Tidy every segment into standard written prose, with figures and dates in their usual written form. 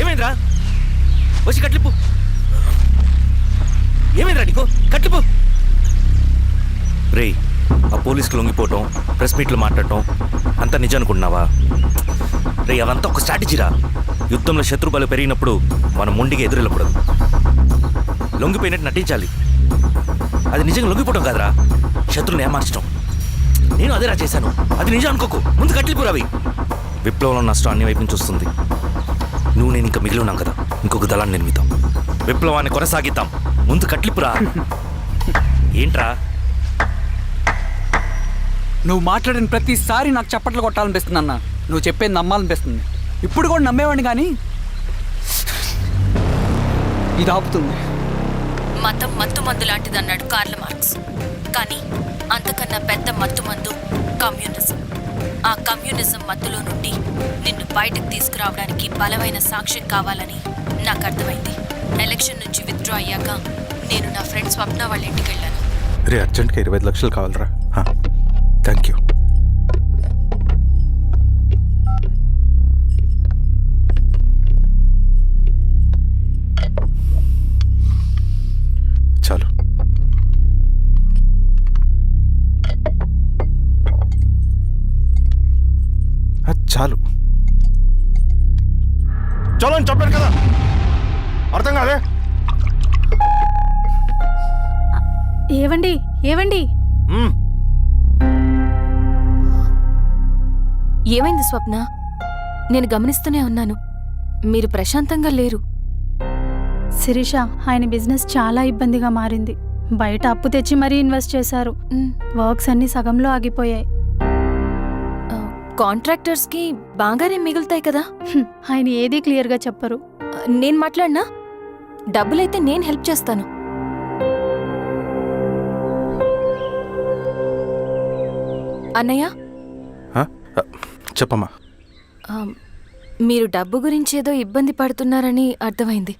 ఏమైందిరా? వచ్చి కట్లిప్పు. ఏమైందిరా నీకు? కట్లిప్పు. రే, ఆ పోలీసుకి లొంగిపోవటం, ప్రెస్ మీట్లు మాట్లాడటం అంతా నిజం అనుకుంటున్నావా? రే, అవంతా ఒక స్ట్రాటజీరా. యుద్ధంలో శత్రుబలు పెరిగినప్పుడు మనం మొండిగా ఎదురెళ్ళకూడదు, లొంగిపోయినట్టు నటించాలి. అది నిజంగా లొంగిపోవటం కాదురా, శత్రువుని ఏమార్చడం. నేను అదేరా చేశాను. అది నిజం అనుకోకు. ముందు కట్లిపురా. అవి విప్లవంలో నష్టం అన్ని వైపు నుంచి వస్తుంది. నువ్వు నేను ఇంకా మిగిలి ఉన్నాం కదా, ఇంకొక దళాన్ని నిర్మితాం, విప్లవాన్ని కొనసాగిద్దాం. ముందు కట్లిపురా. ఏంట్రా నువ్వు మాట్లాడిన ప్రతిసారి నాకు చప్పట్లు కొట్టాలనిపిస్తుంది అన్న. నువ్వు చెప్పేది నమ్మాలనిపిస్తుంది. ఇప్పుడు కూడా నమ్మేవాడిని, కానీ ఇది ఆపుతుంది. మతం మత్తుమందు లాంటిది అన్నాడు కార్ల్ మార్క్స్. కానీ అంతకన్నా పెద్ద మత్తుమందు కమ్యూనిజం. ఆ కమ్యూనిజం మత్తులో నుండి నిన్ను బయటకు తీసుకురావడానికి బలమైన సాక్ష్యం కావాలని నాకు అర్థమైంది. ఎలక్షన్ నుంచి విత్డ్రా అయ్యాక నేను నా ఫ్రెండ్ స్వప్న వాళ్ళ ఇంటికి వెళ్ళాను. రే, అర్జెంట్గా 25 లక్షలు కావాలరా. Thank you. చాలు. చాలు. చలో అని చెప్పాను కదా, అర్థం కాదే? ఏవండి ఏవండి, ఏమైంది స్వప్న? నేను గమనిస్తూనే ఉన్నాను, మీరు ప్రశాంతంగా లేరు. శిరీష, ఆయన బిజినెస్ చాలా ఇబ్బందిగా మారింది. బయట అప్పు తెచ్చి మరీ ఇన్వెస్ట్ చేశారు. వర్క్స్ అన్ని సగంలో ఆగిపోయాయి. కాంట్రాక్టర్స్కి బాగానే మిగులుతాయి కదా. ఆయన ఏదీ క్లియర్గా చెప్పరు. నేను మాట్లాడినా డబ్బులైతే నేను హెల్ప్ చేస్తాను. అన్నయ్య, చెప్పమ్మా. మీరు డబ్బు గురించి ఏదో ఇబ్బంది పడుతున్నారని అర్థమైంది.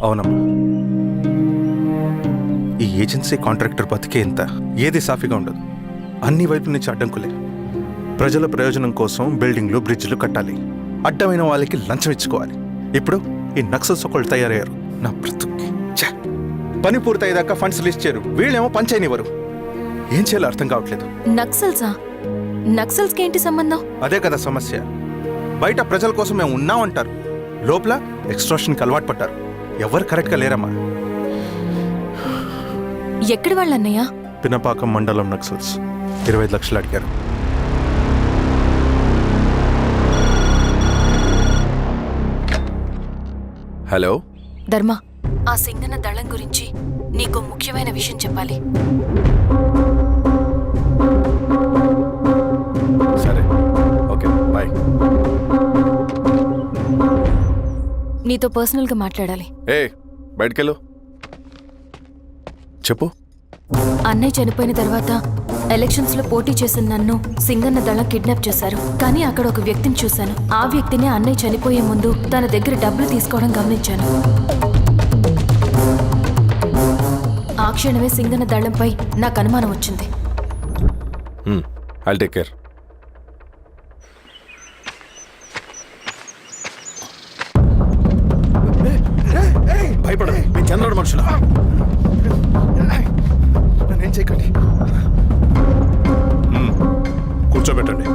అవునమ్మా, ఈ ఏజెన్సీ కాంట్రాక్టర్ బతికే ఇంత ఏది సాఫీగా ఉండదు. అన్ని వైపుల నుంచి అడ్డంకులే. ప్రజల ప్రయోజనం కోసం బిల్డింగ్లు, బ్రిడ్జ్లు కట్టాలి, అడ్డమైన వాళ్ళకి లంచం ఇచ్చుకోవాలి. ఇప్పుడు ఈ నక్సల్స్ ఒకళ్ళు తయారయ్యారు. నా బ్రతుక్కి పని పూర్తయ్యేదాకా ఫండ్స్ లిస్ట్ చేయరు, వీళ్ళేమో పని చేయనివ్వరు. ఏం చేయాలో అర్థం కావట్లేదు. నక్సల్సా? నక్సల్స్కి ఏంటి సంబంధం? అదే కదా సమస్య. బయట ప్రజల కోసం మేము ఉన్నామంటారు, లోపల ఎక్స్ట్రాషన్కి అలవాటు పడ్డారు. ఎవరు కరెక్ట్గా లేరమ్మా. ఎక్కడి వాళ్ళన్నయ్య? పినపాకం మండలం నక్సల్స్ 25 లక్షలు అడిగారు. హలో ధర్మ, ఆ సింగన్న దళం గురించి నీకు ముఖ్యమైన విషయం చెప్పాలి. సరే, ఓకే, బాయ్. నీతో పర్సనల్గా మాట్లాడాలి. బయటకెళ్ళు. చెప్పు. అన్నయ్య చనిపోయిన తర్వాత ఎలక్షన్స్లో పోటీ చేసిన నన్ను సింగన్న దళం కిడ్నాప్ చేశారు. కానీ అక్కడ ఒక వ్యక్తిని చూశాను. ఆ వ్యక్తిని అన్నయ్య చనిపోయే ముందు తన దగ్గర డబ్బులు తీసుకోవడం గమనించాను. ఆ క్షణమే సింగన్న దళంపై నాకు అనుమానం వచ్చింది. I'll take care. భయపడదు, మేము చంద్రుడు మనుషులు. నన్నేం చేయకండి. కూర్చోబెట్టండి.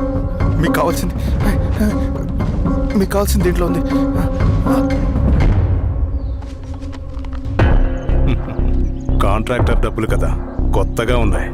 మీకు కావాల్సింది దీంట్లో ఉంది. కాంట్రాక్టర్ డబ్బులు కదా, కొత్తగా ఉన్నాయి.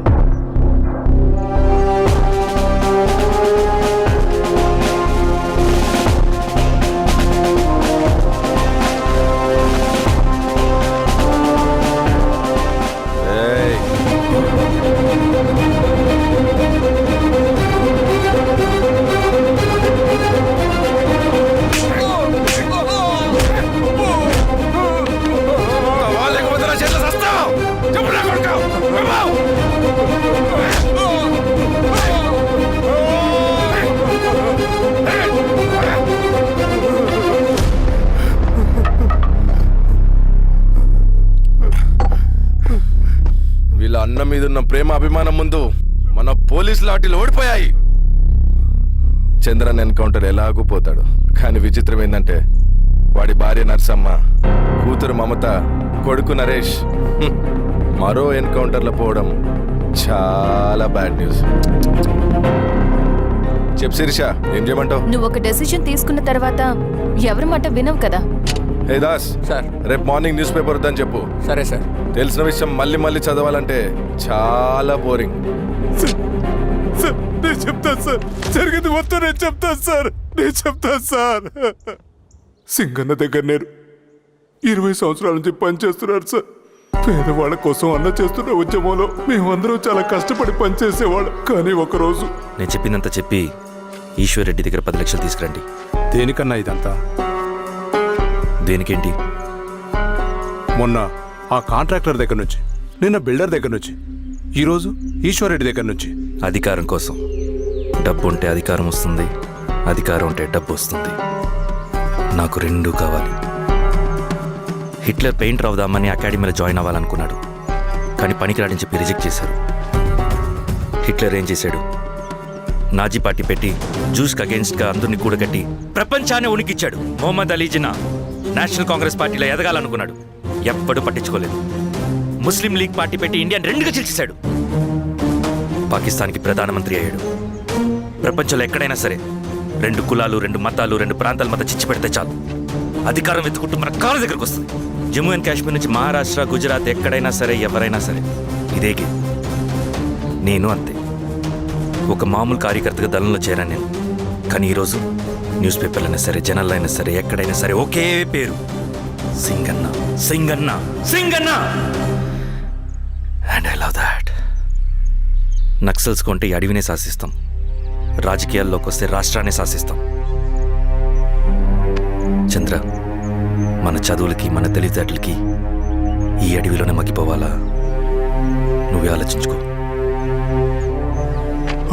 వీళ్ళ అన్న మీదున్న ప్రేమ అభిమానం ముందు మన పోలీస్ లాఠీలు ఓడిపోయాయి. చంద్రన్ ఎన్కౌంటర్ ఎలాగూ పోతాడు, కానీ విచిత్రం ఏంటంటే వాడి భార్య నర్సమ్మ, కూతురు మమత, కొడుకు నరేష్ మరో ఎన్కౌంటర్లో పోవడం చాలా బ్యాడ్ న్యూస్. చెప్పు శిరీష, ఏం చేయమంటావు? నువ్వు ఒక డెసిషన్ తీసుకున్న తర్వాత ఎవరి మాట వినవు కదా. హే దాస్, సార్. రేపు మార్నింగ్ న్యూస్ పేపర్ వద్దని చెప్పు. సరే సార్. తెలిసిన విషయం మళ్ళీ మళ్ళీ చదవాలంటే చాలా బోరింగ్. నేను చెప్తాను సార్, జరిగింది మొత్తం నేను చెప్తాను సార్. సింగన్న దగ్గర నేను 20 సంవత్సరాల నుంచి పనిచేస్తున్నారు సార్. పేదవాళ్ళ కోసం అన్న చేస్తున్న ఉద్యమంలో మేమందరం చాలా కష్టపడి పనిచేసేవాళ్ళం. కానీ ఒకరోజు నేను చెప్పినంత చెప్పి ఈశ్వర్ రెడ్డి దగ్గర 10 లక్షలు తీసుకురండి. దేనికన్నా ఇదంతా? దేనికేంటి? మొన్న ఆ కాంట్రాక్టర్ దగ్గర నుంచి, నిన్న బిల్డర్ దగ్గర నుంచి, ఈరోజు ఈశ్వర్ రెడ్డి దగ్గర నుంచి. అధికారం కోసం. డబ్బు ఉంటే అధికారం వస్తుంది, అధికారం ఉంటే డబ్బు వస్తుంది. నాకు రెండూ కావాలి. హిట్లర్ పెయింటర్ అవుదామని అకాడమీలో జాయిన్ అవ్వాలనుకున్నాడు, కానీ పనికిరాడని చెప్పి రిజెక్ట్ చేశారు. హిట్లర్ ఏం చేశాడు? నాజీ పార్టీ పెట్టి జూస్కి అగేన్స్ట్గా అందరినీ కూడగట్టి ప్రపంచాన్ని ఉనికిచ్చాడు. మొహమ్మద్ అలీ జిన్నా నేషనల్ కాంగ్రెస్ పార్టీలో ఎదగాలనుకున్నాడు, ఎప్పుడూ పట్టించుకోలేదు. ముస్లిం లీగ్ పార్టీ పెట్టి ఇండియాని రెండుగా చీల్చేశాడు. పాకిస్తాన్కి ప్రధానమంత్రి అయ్యాడు. ప్రపంచంలో ఎక్కడైనా సరే 2 కులాలు, 2 మతాలు, 2 ప్రాంతాల మధ్య చిచ్చు పెడితే చాలు, అధికారం వెతుకుంటూ మన కాళ్ళ దగ్గరకు వస్తుంది. జమ్మూ అండ్ కాశ్మీర్ నుంచి మహారాష్ట్ర, గుజరాత్ ఎక్కడైనా సరే, ఎవరైనా సరే ఇదే గేమ్. నేను అంతే. ఒక మామూలు కార్యకర్తగా దళంలో చేరాను నేను. కానీ ఈరోజు న్యూస్ పేపర్లు అయినా సరే, జనాల్లో అయినా సరే, ఎక్కడైనా సరే ఒకే పేరు, Singanna, Singanna, Singanna. And I love that. Naxals కొంటే ఈ అడవినే శాసిస్తాం, రాజకీయాల్లోకి వస్తే రాష్ట్రాన్ని శాసిస్తాం. చంద్ర, మన చదువులకి, మన తెలివితేటలకి ఈ అడవిలోనే మగ్గిపోవాలా? నువ్వే ఆలోచించుకో.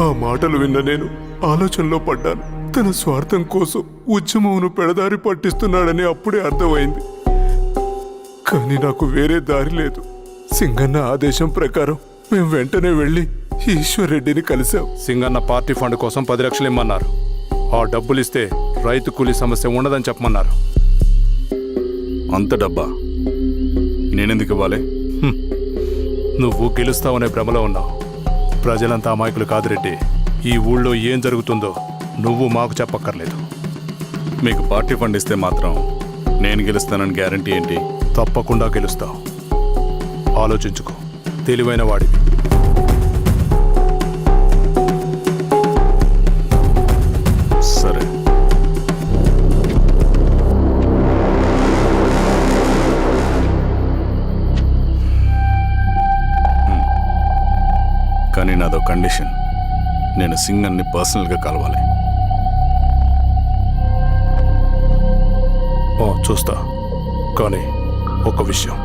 ఆ మాటలు విన్న నేను ఆలోచనలో పడ్డాను. తన స్వార్థం కోసం ఉద్యమమును పెడదారి పట్టిస్తున్నాడని అప్పుడే అర్థమైంది. కానీ నాకు వేరే దారి లేదు. సింగన్న ఆదేశం ప్రకారం మేము వెంటనే వెళ్ళి ఈశ్వర్ రెడ్డిని కలిశాం. సింగన్న పార్టీ ఫండ్ కోసం 10 లక్షలు ఇమ్మన్నారు. ఆ డబ్బులు ఇస్తే రైతు కూలీ సమస్య ఉండదని చెప్పమన్నారు. అంత డబ్బా నేనెందుకు ఇవ్వాలి? నువ్వు గెలుస్తావనే భ్రమలో ఉన్నావు. ప్రజలంతా అమాయకులు కాదు రెడ్డి. ఈ ఊళ్ళో ఏం జరుగుతుందో నువ్వు మాకు చెప్పక్కర్లేదు. మీకు పార్టీ ఫండ్ ఇస్తే మాత్రం నేను గెలుస్తానని గ్యారంటీ ఏంటి? తప్పకుండా గెలుస్తావు. ఆలోచించుకో, తెలివైన వాడివి. సరే, కానీ నాదో కండిషన్. నేను సింగన్ని పర్సనల్గా కలవాలి. చూస్తా. కానీ ఒక విషయం,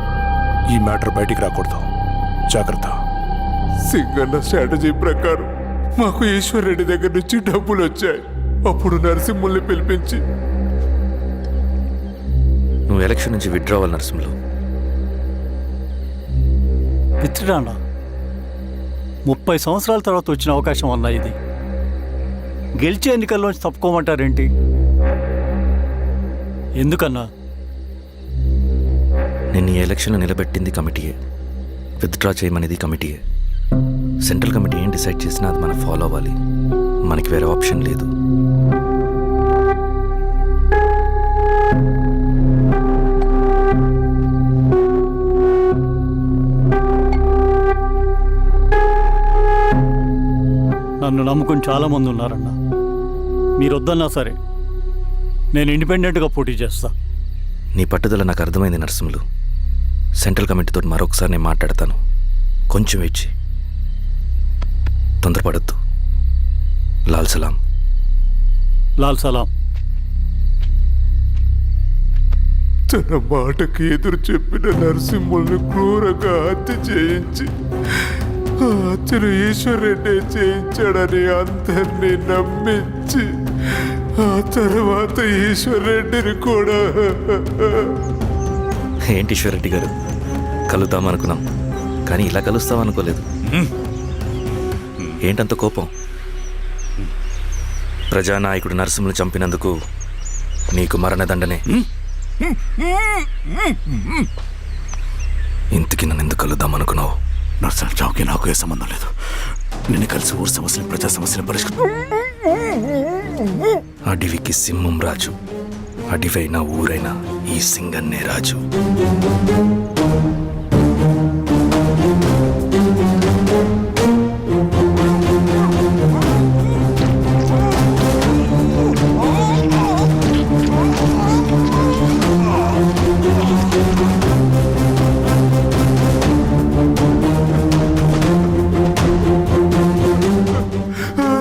ఈ మ్యాటర్ బయటికి రాకూడదు. జాగ్రత్త. సింగన్న స్ట్రాటజీ ప్రకారం మాకు ఈశ్వర్ రెడ్డి దగ్గర నుంచి డబ్బులు వచ్చాయి. అప్పుడు నరసింహుల్ని పిలిపించి, నువ్వు ఎలక్షన్ నుంచి విత్డ్రా అవ్వాలి నరసింహులు. విత్డ్రానా? 30 సంవత్సరాల తర్వాత వచ్చిన అవకాశం అన్నా ఇది. గెలిచే ఎన్నికల్లోంచి తప్పుకోమంటారేంటి? ఎందుకన్నా? నిన్ను ఈ ఎలక్షన్లో నిలబెట్టింది కమిటీయే, విత్డ్రా చేయమనేది కమిటీయే. సెంట్రల్ కమిటీ ఏం డిసైడ్ చేసినా అది మనం ఫాలో అవ్వాలి. మనకి వేరే ఆప్షన్ లేదు. నన్ను నమ్ముకుని చాలామంది ఉన్నారన్నా. మీరు వద్దన్నా సరే నేను ఇండిపెండెంట్గా పోటీ చేస్తా. నీ పట్టుదల నాకు అర్థమైంది నరసింహులు. సెంట్రల్ కమిటీతో మరొకసారి నేను మాట్లాడతాను. కొంచెం వెయిట్ చేయి, తొందరపడద్దు. లాల్ సలాం. లాల్ సలాం. తన మాటకి ఎదురు చెప్పిన నరసింహుల్ని క్రూరంగా హత్య చేయించి ఆ హత్యను ఈశ్వర్ రెడ్డి చేయించాడని అందరినీ నమ్మించి ఆ తర్వాత ఈశ్వర్ రెడ్డిని కూడా. ఏంటి ఈశ్వరరెడ్డి గారు, కలుద్దామనుకున్నాం కానీ ఇలా కలుస్తామనుకోలేదు. ఏంటంత కోపం? ప్రజానాయకుడు నరసింహులు చంపినందుకు నీకు మరణదండనే. ఇంతకి నన్ను ఎందుకు కలుద్దాం అనుకున్నావు? నర్సన్ చావుకి నాకు ఏ సంబంధం లేదు. నిన్ను కలిసి ఊరు సమస్యలు, ప్రజా సమస్యలు పరిష్కరించు. అడవికి సింహం రాజు, అడవైనా ఊరైనా ఈ సింగన్నే రాజు.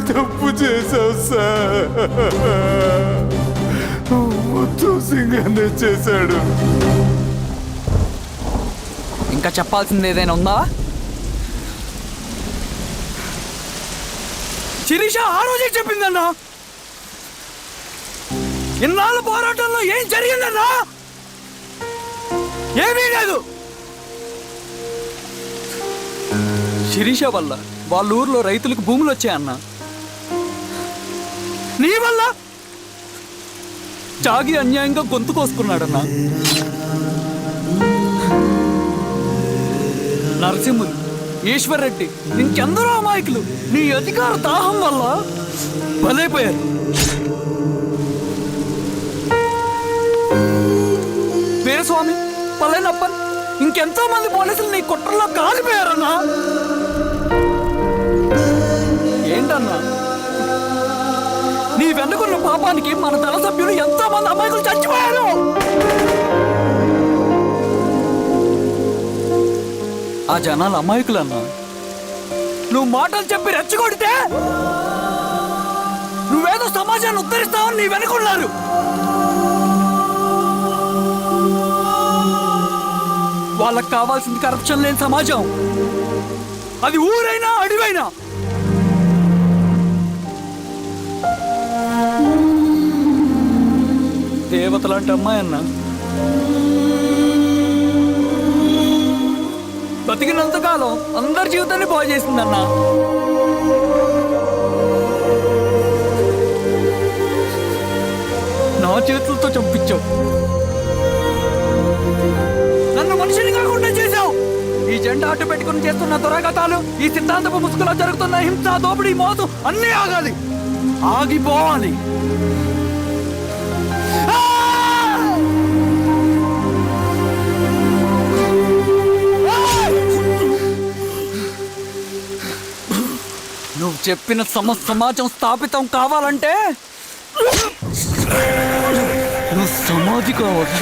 తప్పు చేశావు సార్. మొత్తం సింగానే చేశాడు. ఇంకా చెప్పాల్సింది ఏదైనా ఉందా? శిరీష ఆ రోజే చెప్పిందన్నా. ఇన్నాళ్ళ పోరాటంలో ఏం జరిగిందన్నా? ఏమీ లేదు. శిరీష వల్ల వాళ్ళ ఊర్లో రైతులకు భూములు వచ్చాయన్నా. నీ వల్ల చాగి అన్యాయంగా గొంతు కోసుకున్నాడన్నా. నరసింహులు, ఈశ్వర్ రెడ్డి, ఇంకెందరో అమాయకులు నీ అధికార దాహం వల్ల బలైపోయారు. వీరస్వామి, పల్లెనప్పన్, ఇంకెంతో మంది పోలీసులు నీ కుట్రలో కాలిపోయారన్నా. ఏంటన్నా, నీ వెనుకున్న పాపానికి మన దళ సభ్యులు ఎంతో మంది అమాయకులు చచ్చిపోయారు. ఆ జనాలు అమాయకులన్నా. నువ్వు మాటలు చెప్పి రెచ్చగొడితే నువ్వేదో సమాజాన్ని ఉద్ధరిస్తావని నీ వెనుకున్నారు. వాళ్ళకి కావాల్సింది కరప్షన్ లేని సమాజం. అది ఊరైనా అడవైనా. దేవతలాంటి అమ్మాయి అన్న బతికినంతకాలం అందరి జీవితాన్ని బాగు చేసిందన్నా. నా చేతులతో చంపించావు. నన్ను మనిషిని కాకుండా చేశావు. ఈ జెండా అడ్డు పెట్టుకుని చేస్తున్న దురాఘాతాలు, ఈ సిద్ధాంతపు ముసుగులో జరుగుతున్న హింస, దోపిడీ, మోసం అన్నీ ఆగాలి, ఆగిపోవాలి. నువ్వు చెప్పిన సమాజం స్థాపితం కావాలంటే నువ్వు సమాధి కావాలి.